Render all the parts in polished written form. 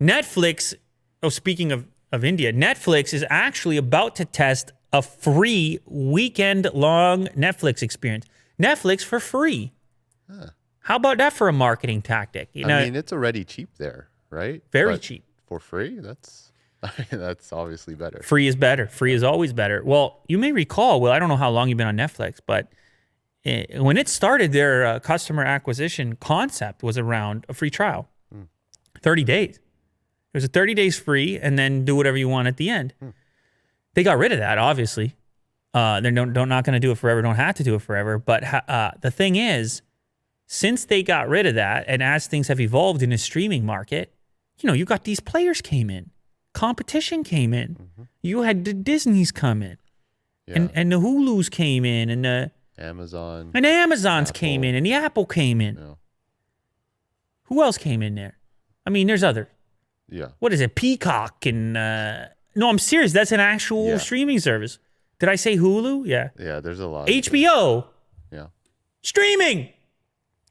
Netflix, speaking of India, Netflix is actually about to test a free weekend-long Netflix experience. Netflix for free. Huh. How about that for a marketing tactic? I mean, it's already cheap there, right? Very cheap. For free, that's obviously better. Free is better. Free is always better. Well, you may recall, I don't know how long you've been on Netflix, but when it started, their customer acquisition concept was around a free trial. 30 days. It was a 30 days free and then do whatever you want at the end. They got rid of that, obviously. They're not going to do it forever, don't have to do it forever. But the thing is, since they got rid of that and as things have evolved in the streaming market, you got these players came in. Competition came in. Mm-hmm. You had the Disneys come in. Yeah. And the Hulus came in. And the Amazon. And the Amazons Apple. Came in. And the Apple came in. Yeah. Who else came in there? I mean, there's others. Yeah. What is it? Peacock and... no, I'm serious. That's an actual streaming service. Did I say Hulu? Yeah. Yeah, there's a lot. HBO. Yeah. Streaming.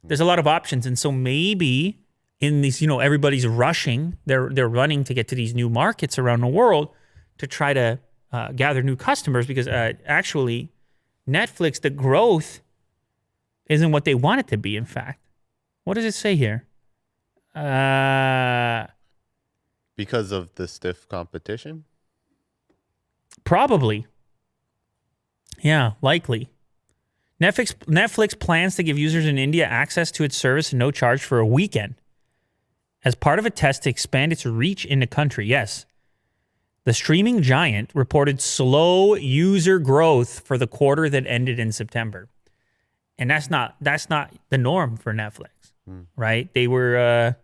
There's a lot of options. And so maybe in these, everybody's rushing. They're running to get to these new markets around the world to try to gather new customers because actually Netflix, the growth isn't what they want it to be, in fact. What does it say here? Because of the stiff competition? Probably. Yeah, likely. Netflix plans to give users in India access to its service at no charge for a weekend as part of a test to expand its reach in the country. Yes. The streaming giant reported slow user growth for the quarter that ended in September. And that's not the norm for Netflix, right? They were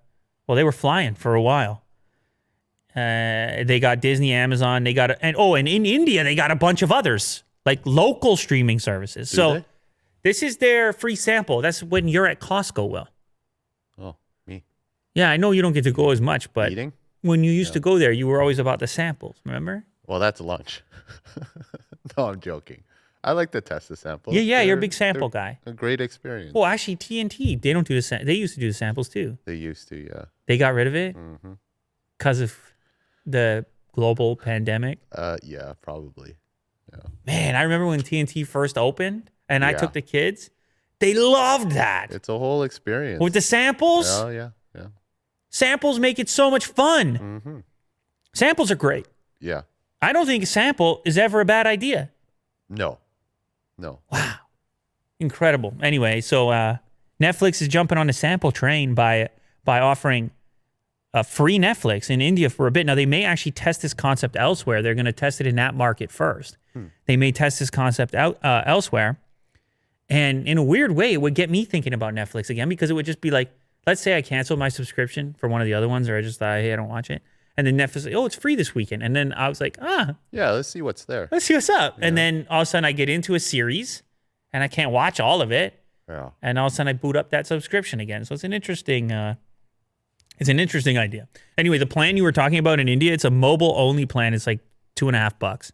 flying for a while. They got Disney, Amazon, and in India, they got a bunch of others, like local streaming services. So this is their free sample. That's when you're at Costco, Will. Oh, me. Yeah, I know you don't get to go as much, but eating? When you used to go there, you were always about the samples, remember? Well, that's lunch. No, I'm joking. I like to test the samples. Yeah, you're a big sample guy. A great experience. Well, actually, TNT, they don't do the they used to do the samples too. They used to, yeah. They got rid of it because of the global pandemic? Yeah, probably. Yeah. Man, I remember when TNT first opened and I took the kids. They loved that. It's a whole experience. With the samples? Oh, yeah. Samples make it so much fun. Mm-hmm. Samples are great. Yeah. I don't think a sample is ever a bad idea. No. Wow. Incredible. Anyway, so Netflix is jumping on the sample train by offering a free Netflix in India for a bit. Now, they may actually test this concept elsewhere. They're going to test it in that market first. They may test this concept out elsewhere. And in a weird way, it would get me thinking about Netflix again because it would just be like, let's say I canceled my subscription for one of the other ones or I just thought, hey, I don't watch it. And then Netflix, it's free this weekend. And then I was like, yeah, let's see what's there. Let's see what's up. Yeah. And then all of a sudden I get into a series and I can't watch all of it. Yeah. And all of a sudden I boot up that subscription again. So it's an interesting idea. Anyway, the plan you were talking about in India, it's a mobile only plan. It's like $2.50.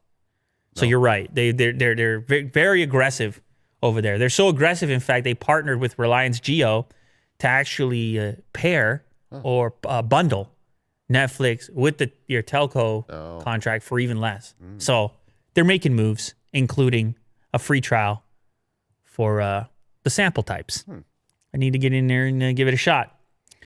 So you're right. They're very aggressive over there. They're so aggressive, in fact, they partnered with Reliance Jio to actually pair or bundle Netflix with your telco contract for even less. So they're making moves, including a free trial for the sample types. I need to get in there and give it a shot.